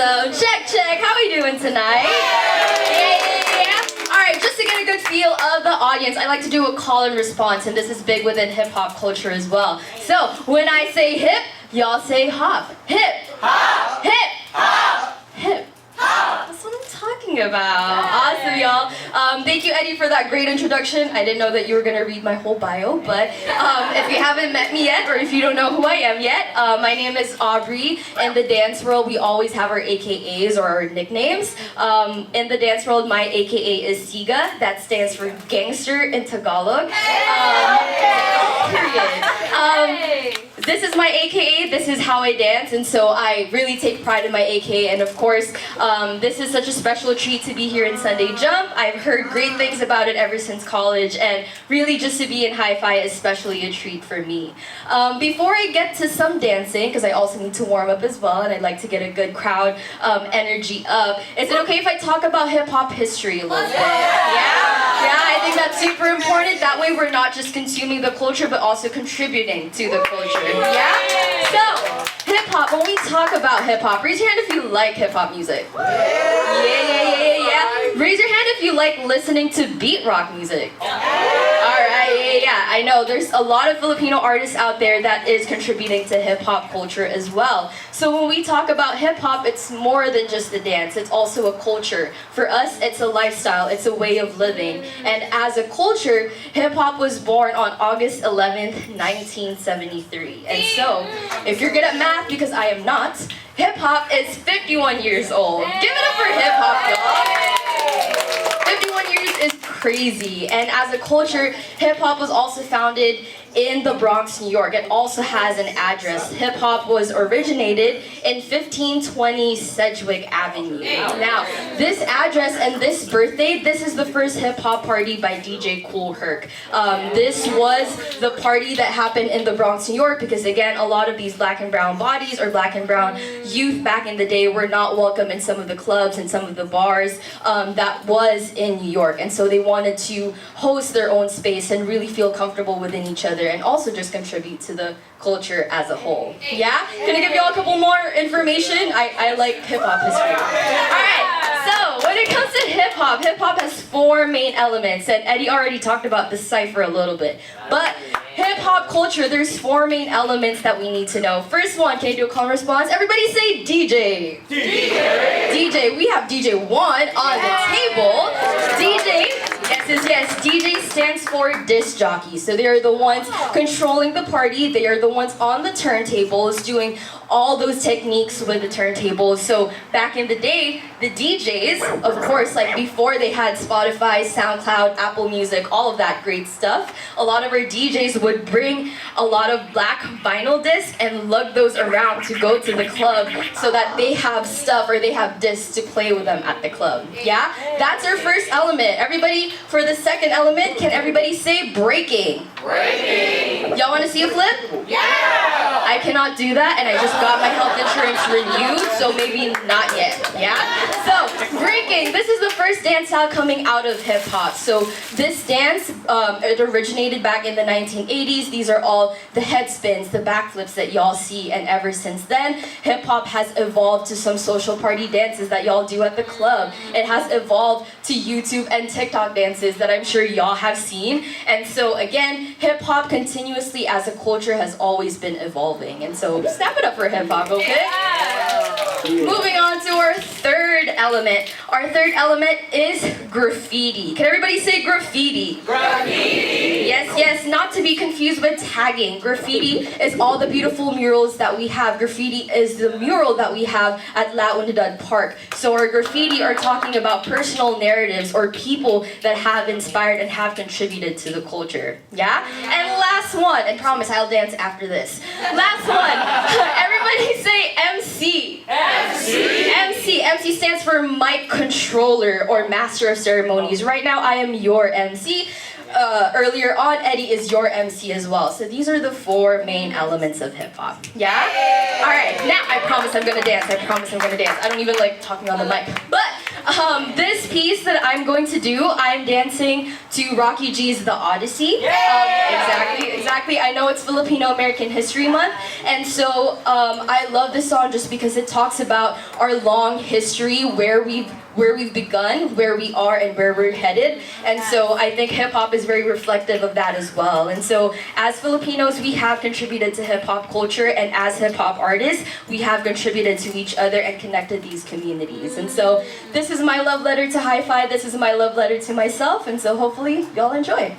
Awesome. Check, check. How are we doing tonight? Yeah. All right, just to get a good feel of the audience, I like to do a call and response, and this is big within hip-hop culture as well. So, when I say hip, y'all say hop. Hip. Hop. Hip. Hop. Hip. That's what I'm talking about. Awesome, y'all. Thank you, Eddie, for that great introduction. I didn't know that you were going to read my whole bio, but if you haven't met me yet, or if you don't know who I am yet, my name is Aubrey. In the dance world, we always have our AKAs or our nicknames. In the dance world, my AKA is Siga. That stands for gangster in Tagalog. Period. This is my AKA, this is how I dance, and so I really take pride in my AKA, and of course, this is such a special treat to be here in Sunday Jump. I've heard great things about it ever since college, and really just to be in Hi-Fi is especially a treat for me. Before I get to some dancing, because I also need to warm up as well, and I'd like to get a good crowd energy up, is it okay if I talk about hip-hop history a little bit? Yeah, I think that's super important. That way we're not just consuming the culture, but also contributing to the culture. Yeah? So, hip-hop, when we talk about hip-hop, raise your hand if you like hip-hop music. Yeah. Raise your hand if you like listening to beat rock music. Alright, yeah. I know there's a lot of Filipino artists out there that is contributing to hip-hop culture as well. So when we talk about hip-hop, it's more than just a dance. It's also a culture. For us, it's a lifestyle. It's a way of living. And as a culture, hip-hop was born on August 11th, 1973. And so, if you're good at math, because I am not, hip-hop is 51 years old. Give it up for hip-hop, y'all. 51 years is crazy. And as a culture, hip-hop was also founded in the Bronx, New York. It also has an address. Hip-hop was originated in 1520 Sedgwick Avenue. Now, this address and this birthday, this is the first hip-hop party by DJ Kool Herc. This was the party that happened in the Bronx, New York, because again, a lot of these black and brown bodies or black and brown youth back in the day were not welcome in some of the clubs and some of the bars that was in New York. And so they wanted to host their own space and really feel comfortable within each other, and also just contribute to the culture as a whole. Yeah? Can I give y'all a couple more information? I like hip-hop history. Alright, so when it comes to hip-hop has four main elements, and Eddie already talked about the cipher a little bit. But hip-hop culture, there's four main elements that we need to know. First one, can you do a call and response? Everybody say DJ. DJ, we have DJ 1 on the table. DJ, yes. DJ stands for disc jockey. So they are the ones controlling the party. They are the ones on the turntables doing all those techniques with the turntables. So back in the day, the DJs, of course, like before they had Spotify, SoundCloud, Apple Music, all of that great stuff, a lot of our DJs would bring a lot of black vinyl discs and lug those around to go to the club so that they have stuff or they have discs to play with them at the club. Yeah? That's our first element. Everybody, for the second element, can everybody say breaking? Breaking! Y'all want to see a flip? Yeah! I cannot do that, and I just got my health insurance renewed, so maybe not yet. Yeah? So, breaking. This is the first dance style coming out of hip-hop. So, this dance, it originated back in the 1980s. These are all the head spins, the backflips that y'all see, and ever since then, hip-hop has evolved to some social party dances that y'all do at the club. It has evolved to YouTube and TikTok dances that I'm sure y'all have seen. And so, again, hip-hop continuously as a culture has always been evolving. And so, snap it up for hip-hop, okay? Yeah. Moving on to our third element. Our third element is graffiti. Can everybody say graffiti? Graffiti! Yes, not to be confused with tagging. Graffiti is all the beautiful murals that we have. Graffiti is the mural that we have at La Unidad Park. So our graffiti are talking about personal narratives or people that have inspired and have contributed to the culture. Yeah? And last one, and promise I'll dance after this. Last one, everybody say MC. MC stands for mic controller or master of ceremonies. Right now I am your MC. Earlier on, Eddie is your MC as well. So these are the four main elements of hip-hop. Yeah? Alright, now I promise I'm gonna dance. I don't even like talking on the mic. But This piece that I'm going to do, I'm dancing to Rocky G's The Odyssey. Exactly. I know it's Filipino-American History Month, and so I love this song just because it talks about our long history, where we've begun, where we are, and where we're headed. And so I think hip-hop is very reflective of that as well. And so as Filipinos, we have contributed to hip-hop culture, and as hip-hop artists, we have contributed to each other and connected these communities. And so this is my love letter to Hi-Fi, this is my love letter to myself, and so hopefully y'all enjoy.